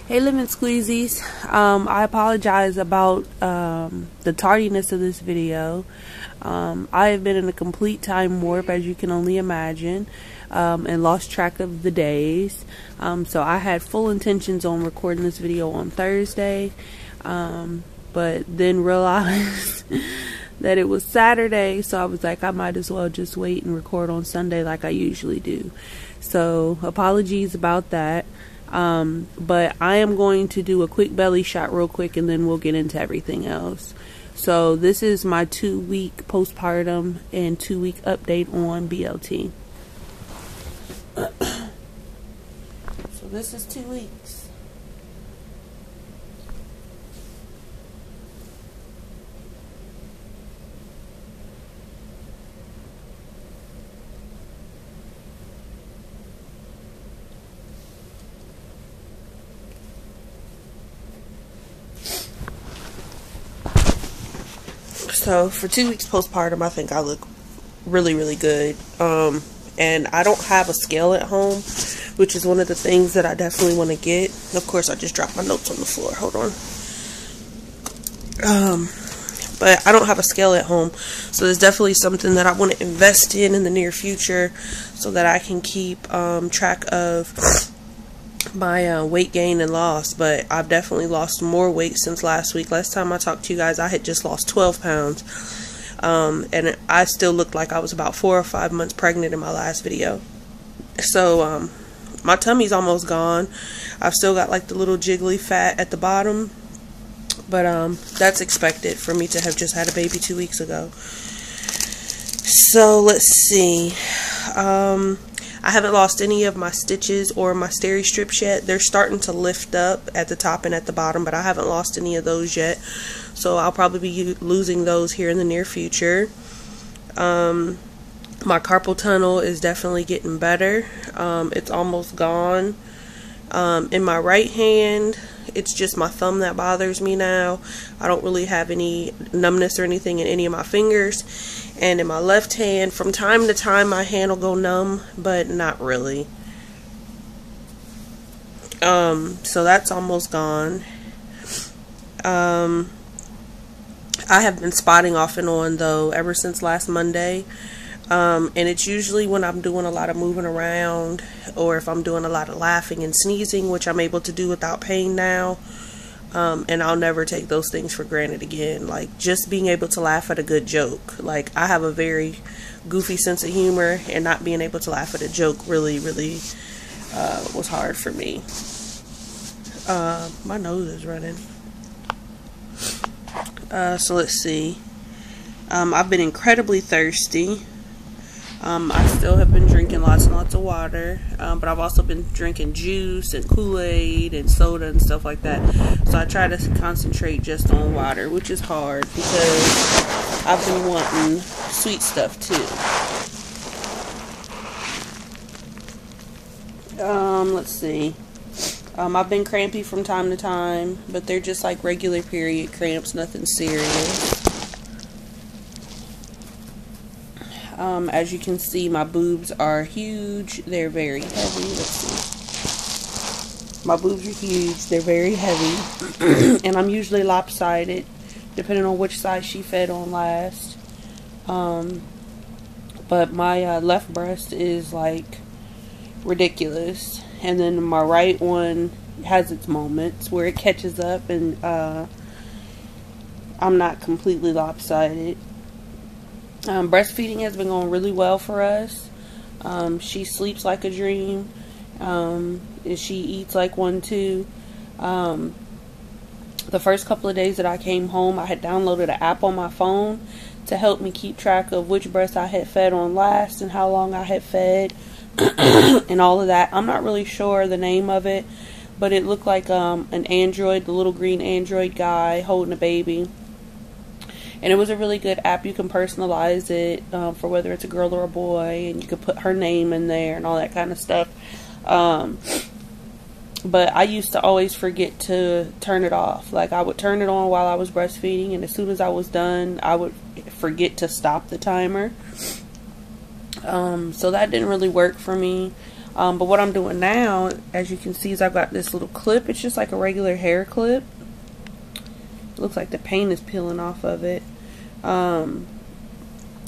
Hey Lemon Squeezies, I apologize about the tardiness of this video. I have been in a complete time warp, as you can only imagine, and lost track of the days. So I had full intentions on recording this video on Thursday, but then realized that it was Saturday, so I was like, I might as well just wait and record on Sunday like I usually do. So apologies about that. But I am going to do a quick belly shot real quick, and then we'll get into everything else. So this is my 2-week postpartum and 2-week update on BLT. So this is 2 weeks. So for 2 weeks postpartum, I think I look really good. And I don't have a scale at home, which is one of the things that I definitely want to get. Of course, I just dropped my notes on the floor. Hold on. But I don't have a scale at home, so there's definitely something that I want to invest in the near future, so that I can keep track of my weight gain and loss. But I've definitely lost more weight since last week. Last time I talked to you guys, I had just lost 12 pounds. And I still looked like I was about 4 or 5 months pregnant in my last video. So my tummy's almost gone. I've still got like the little jiggly fat at the bottom, but that's expected for me to have just had a baby 2 weeks ago. So let's see. I haven't lost any of my stitches or my steri strips yet. They're starting to lift up at the top and at the bottom, but I haven't lost any of those yet. So I'll probably be losing those here in the near future. My carpal tunnel is definitely getting better. It's almost gone. In my right hand, it's just my thumb that bothers me now. I don't really have any numbness or anything in any of my fingers. And in my left hand, from time to time, my hand will go numb, but not really. So that's almost gone. I have been spotting off and on, though, ever since last Monday. And it's usually when I'm doing a lot of moving around, or if I'm doing a lot of laughing and sneezing, which I'm able to do without pain now. And I'll never take those things for granted again. Like, just being able to laugh at a good joke. Like, I have a very goofy sense of humor, and not being able to laugh at a joke really was hard for me. My nose is running. So let's see. I've been incredibly thirsty. I still have been drinking lots and lots of water, but I've also been drinking juice and Kool-Aid and soda and stuff like that. So I try to concentrate just on water, which is hard because I've been wanting sweet stuff too. Let's see. I've been crampy from time to time, but they're just like regular period cramps, nothing serious. As you can see, my boobs are huge. They're very heavy. Let's see. My boobs are huge. They're very heavy. And I'm usually lopsided, depending on which side she fed on last. But my left breast is like ridiculous. And then my right one has its moments where it catches up, and I'm not completely lopsided. Breastfeeding has been going really well for us. She sleeps like a dream. She eats like one too. The first couple of days that I came home, I had downloaded an app on my phone to help me keep track of which breast I had fed on last and how long I had fed and all of that. I'm not really sure the name of it, but it looked like an android, the little green android guy holding a baby. And it was a really good app. You can personalize it for whether it's a girl or a boy, and you could put her name in there and all that kind of stuff. But I used to always forget to turn it off. Like, I would turn it on while I was breastfeeding, and as soon as I was done, I would forget to stop the timer. So that didn't really work for me. But what I'm doing now, as you can see, is I've got this little clip. It's just like a regular hair clip. It looks like the paint is peeling off of it.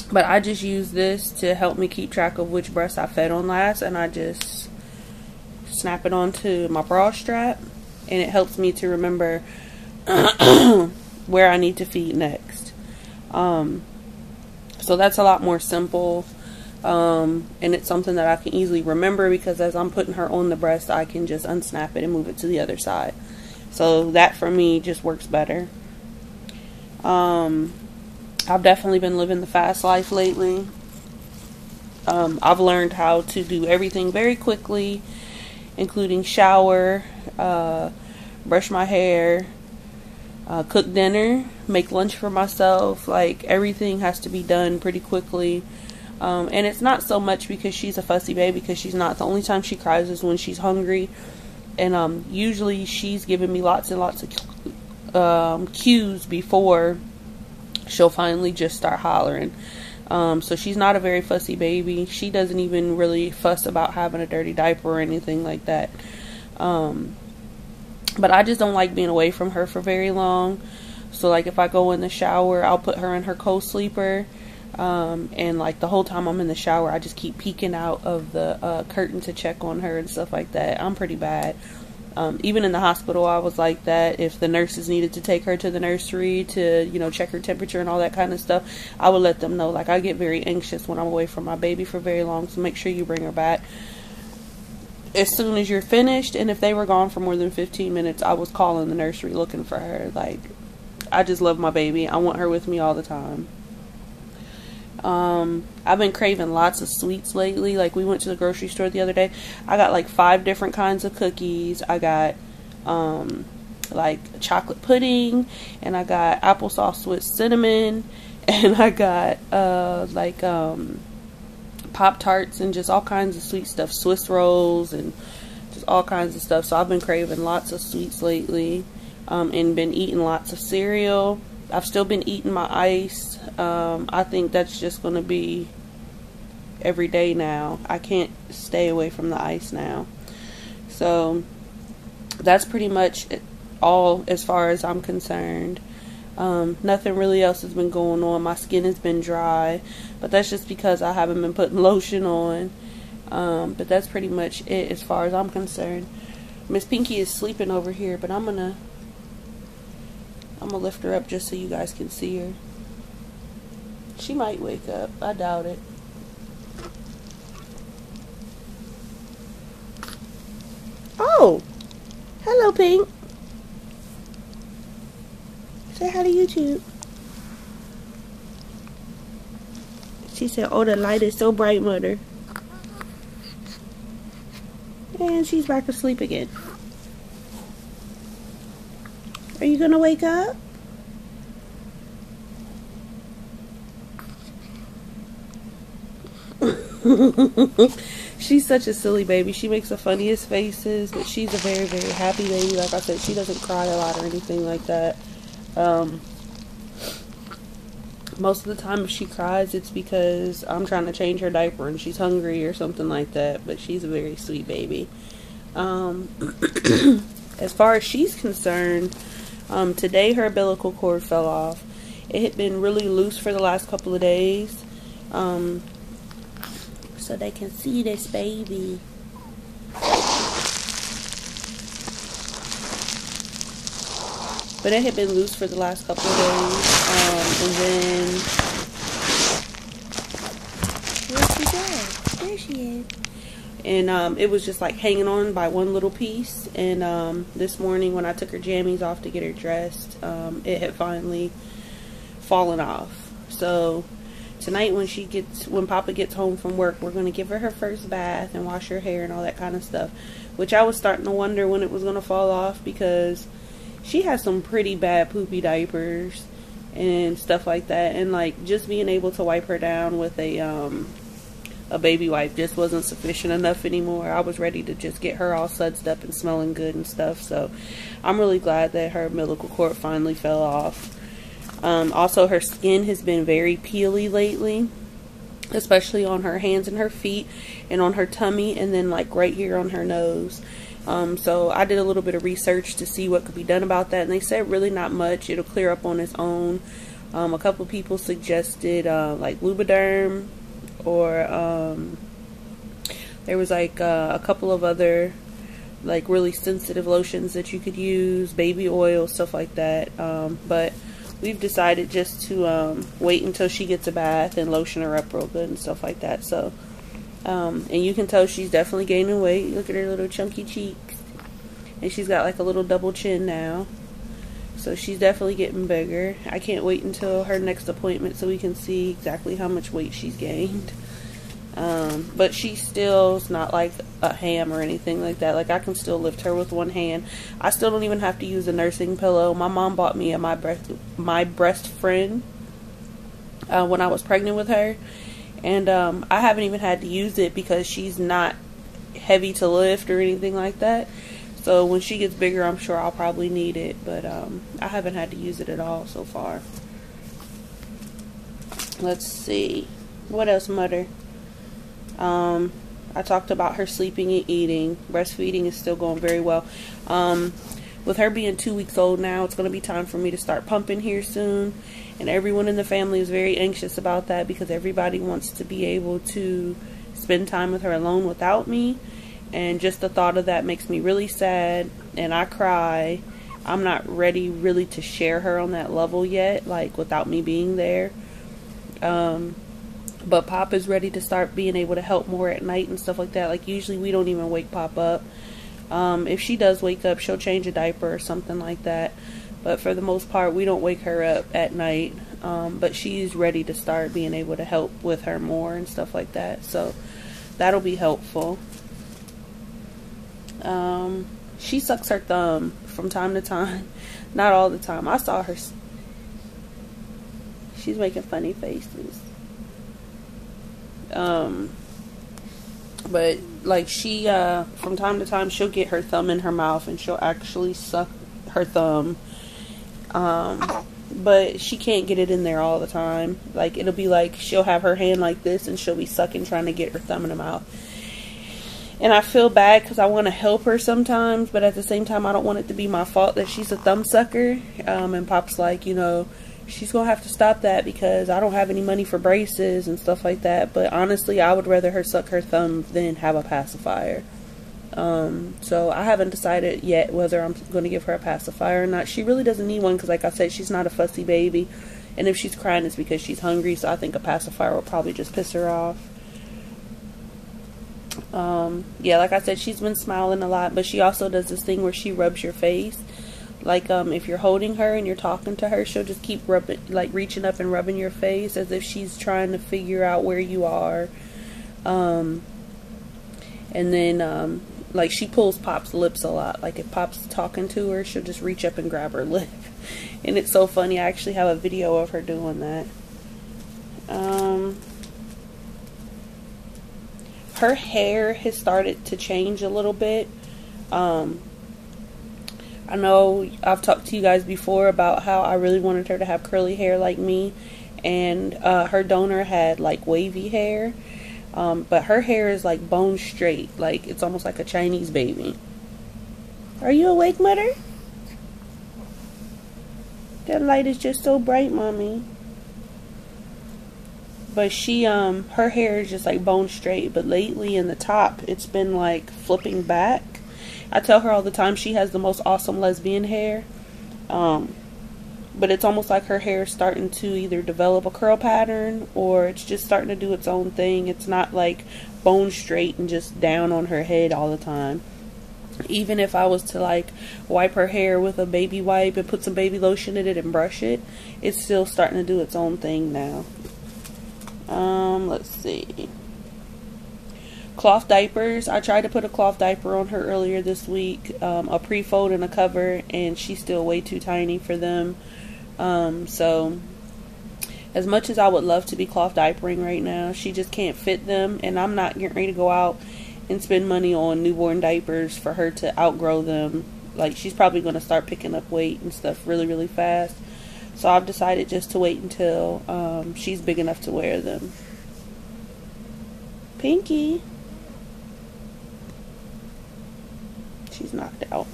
But I just use this to help me keep track of which breast I fed on last, and I just snap it onto my bra strap, and it helps me to remember where I need to feed next. So that's a lot more simple, and it's something that I can easily remember, because as I'm putting her on the breast, I can just unsnap it and move it to the other side. So that for me just works better. I've definitely been living the fast life lately. I've learned how to do everything very quickly, including shower, brush my hair, cook dinner, make lunch for myself. Like, everything has to be done pretty quickly. And it's not so much because she's a fussy baby, because she's not. The only time she cries is when she's hungry. And usually she's giving me lots and lots of cues before she'll finally just start hollering. So she's not a very fussy baby. She doesn't even really fuss about having a dirty diaper or anything like that. But I just don't like being away from her for very long. So like if I go in the shower, I'll put her in her co-sleeper. And like the whole time I'm in the shower, I just keep peeking out of the curtain to check on her and stuff like that. I'm pretty bad. Even in the hospital, I was like that. If the nurses needed to take her to the nursery to, you know, check her temperature and all that kind of stuff, I would let them know. Like, I get very anxious when I'm away from my baby for very long, so make sure you bring her back as soon as you're finished. And if they were gone for more than 15 minutes, I was calling the nursery looking for her. Like, I just love my baby. I want her with me all the time. I've been craving lots of sweets lately. Like, we went to the grocery store the other day. I got like 5 different kinds of cookies. I got like chocolate pudding, and I got applesauce with cinnamon, and I got Pop-Tarts and just all kinds of sweet stuff, Swiss rolls and just all kinds of stuff. So I've been craving lots of sweets lately, and been eating lots of cereal. I've still been eating my ice. I think that's just going to be every day now. I can't stay away from the ice now. So that's pretty much all as far as I'm concerned. Nothing really else has been going on. My skin has been dry, but that's just because I haven't been putting lotion on. But that's pretty much it as far as I'm concerned. Miss Pinky is sleeping over here, but I'm gonna lift her up just so you guys can see her. She might wake up. I doubt it. Oh! Hello, Pink. Say hi to YouTube. She said, oh, the light is so bright, Mother. And she's back asleep again. Are you gonna wake up? She's such a silly baby. She makes the funniest faces, but she's a very, very happy baby. Like I said, she doesn't cry a lot or anything like that. Most of the time if she cries, it's because I'm trying to change her diaper and she's hungry or something like that. But she's a very sweet baby. As far as she's concerned, today her umbilical cord fell off. It had been really loose for the last couple of days. So they can see this baby. But it had been loose for the last couple of days. And then where'd she go? There she is. And it was just like hanging on by one little piece. And this morning when I took her jammies off to get her dressed, it had finally fallen off. So tonight when Papa gets home from work, we're going to give her her first bath and wash her hair and all that kind of stuff. Which I was starting to wonder when it was going to fall off, because she has some pretty bad poopy diapers and stuff like that. And like just being able to wipe her down with a baby wipe just wasn't sufficient enough anymore. I was ready to just get her all sudsed up and smelling good and stuff. So I'm really glad that her umbilical cord finally fell off. Also, her skin has been very peely lately. especially on her hands and her feet and on her tummy, and then like right here on her nose. So I did a little bit of research to see what could be done about that, and they said really not much. It'll clear up on its own. A couple people suggested like Lubriderm, or there was like a couple of other like really sensitive lotions that you could use, baby oil, stuff like that. But we've decided just to wait until she gets a bath and lotion her up real good and stuff like that. So and you can tell she's definitely gaining weight. Look at her little chunky cheeks, and she's got like a little double chin now, so she's definitely getting bigger. I can't wait until her next appointment so we can see exactly how much weight she's gained. But she still's not like a ham or anything like that. Like, I can still lift her with one hand. I still don't even have to use a nursing pillow. My mom bought me a my breast friend when I was pregnant with her, and I haven't even had to use it because she's not heavy to lift or anything like that. So when she gets bigger, I'm sure I'll probably need it, but I haven't had to use it at all so far. Let's see, what else, Mother? I talked about her sleeping and eating. Breastfeeding is still going very well. With her being 2 weeks old now, it's going to be time for me to start pumping here soon. And everyone in the family is very anxious about that because everybody wants to be able to spend time with her alone without me. And just the thought of that makes me really sad, and I cry. I'm not ready really to share her on that level yet, like without me being there. But Pop is ready to start being able to help more at night and stuff like that. Like, usually we don't even wake Pop up. If she does wake up, she'll change a diaper or something like that. But for the most part, we don't wake her up at night. But she's ready to start being able to help with her more and stuff like that. So that'll be helpful. She sucks her thumb from time to time. Not all the time. I saw her. She's making funny faces. But like, she from time to time she'll get her thumb in her mouth and she'll actually suck her thumb. But she can't get it in there all the time. Like, it'll be like she'll have her hand like this and she'll be sucking, trying to get her thumb in her mouth. And I feel bad because I want to help her sometimes, but at the same time I don't want it to be my fault that she's a thumb sucker. And Pop's like, you know, she's going to have to stop that because I don't have any money for braces and stuff like that. But honestly, I would rather her suck her thumb than have a pacifier. So I haven't decided yet whether I'm going to give her a pacifier or not. She really doesn't need one because, like I said, she's not a fussy baby. And if she's crying, it's because she's hungry. So I think a pacifier will probably just piss her off. Yeah, like I said, she's been smiling a lot. But she also does this thing where she rubs your face. Like, if you're holding her and you're talking to her, she'll just keep rubbing, like reaching up and rubbing your face as if she's trying to figure out where you are. And then, like, she pulls Pop's lips a lot. Like, if Pop's talking to her, she'll just reach up and grab her lip. And it's so funny. I actually have a video of her doing that. Her hair has started to change a little bit. I know I've talked to you guys before about how I really wanted her to have curly hair like me, and her donor had like wavy hair, but her hair is like bone straight, like it's almost like a Chinese baby. Are you awake, Mother? That light is just so bright, Mommy. But she, her hair is just like bone straight, but lately in the top, it's been like flipping back. I tell her all the time she has the most awesome lesbian hair. But it's almost like her hair is starting to either develop a curl pattern or it's just starting to do its own thing. It's not like bone straight and just down on her head all the time. Even if I was to like wipe her hair with a baby wipe and put some baby lotion in it and brush it, it's still starting to do its own thing now. Let's see. Cloth diapers. I tried to put a cloth diaper on her earlier this week, a pre-fold and a cover, and she's still way too tiny for them. So as much as I would love to be cloth diapering right now, she just can't fit them, and I'm not getting ready to go out and spend money on newborn diapers for her to outgrow them. Like, she's probably going to start picking up weight and stuff really, really fast. So I've decided just to wait until she's big enough to wear them. Pinky. She's knocked out.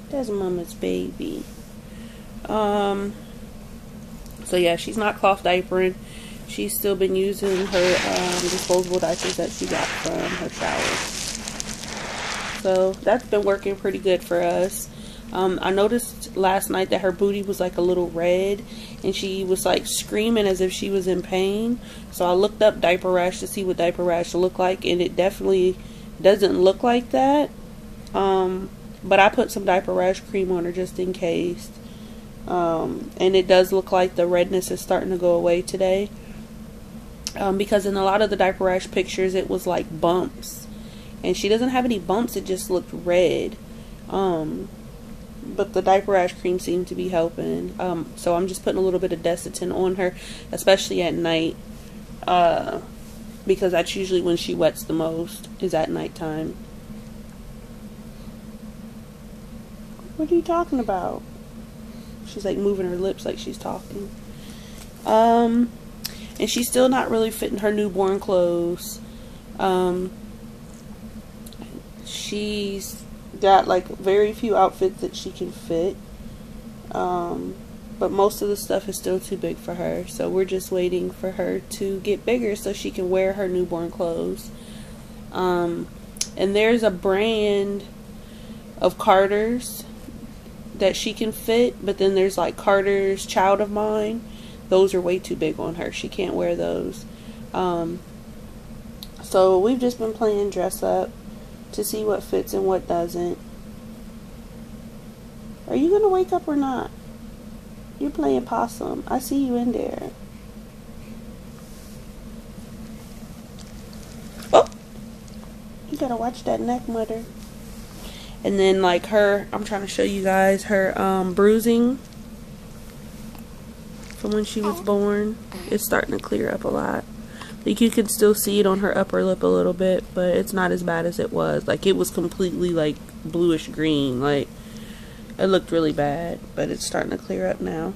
That's Mama's baby. So yeah, she's not cloth diapering. She's still been using her disposable diapers that she got from her shower. So that's been working pretty good for us. I noticed last night that her booty was like a little red, and she was like screaming as if she was in pain. So I looked up diaper rash to see what diaper rash looked like, and it definitely doesn't look like that. But I put some diaper rash cream on her just in case. And it does look like the redness is starting to go away today. Because in a lot of the diaper rash pictures it was like bumps. And she doesn't have any bumps, it just looked red. But the diaper rash cream seemed to be helping. So I'm just putting a little bit of Desitin on her, especially at night. Because that's usually when she wets the most, is at nighttime. What are you talking about? She's like moving her lips like she's talking. And she's still not really fitting her newborn clothes. She's got like very few outfits that she can fit. But most of the stuff is still too big for her. So we're just waiting for her to get bigger so she can wear her newborn clothes. And there's a brand of Carter's that she can fit, but then there's like Carter's Child of Mine. Those are way too big on her. She can't wear those. So we've just been playing dress up to see what fits and what doesn't. Are you gonna wake up or not? You're playing possum. I see you in there. Oh, you gotta watch that neck, mother. And then like her, I'm trying to show you guys her bruising from when she was born. It's starting to clear up a lot. Like you can still see it on her upper lip a little bit, but it's not as bad as it was. Like it was completely like bluish green. Like it looked really bad, but it's starting to clear up now.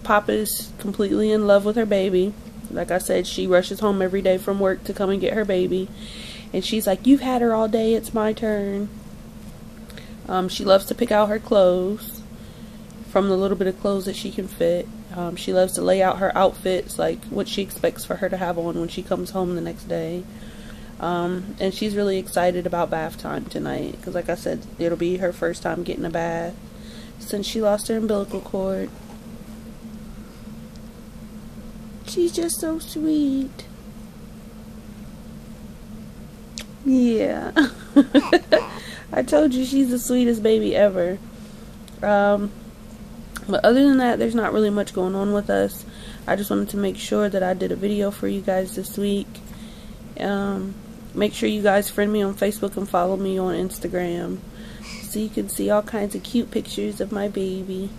Papa's completely in love with her baby. Like I said, she rushes home every day from work to come and get her baby. And she's like, you've had her all day, it's my turn. She loves to pick out her clothes from the little bit of clothes that she can fit. She loves to lay out her outfits, like what she expects for her to have on when she comes home the next day. And she's really excited about bath time tonight. Because like I said, it'll be her first time getting a bath since she lost her umbilical cord. She's just so sweet. Yeah. I told you she's the sweetest baby ever. But other than that, there's not really much going on with us. I just wanted to make sure that I did a video for you guys this week. Make sure you guys friend me on Facebook and follow me on Instagram so you can see all kinds of cute pictures of my baby.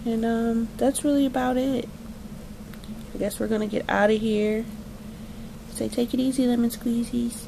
And that's really about it. I guess we're gonna get out of here. Say take it easy, lemon squeezies.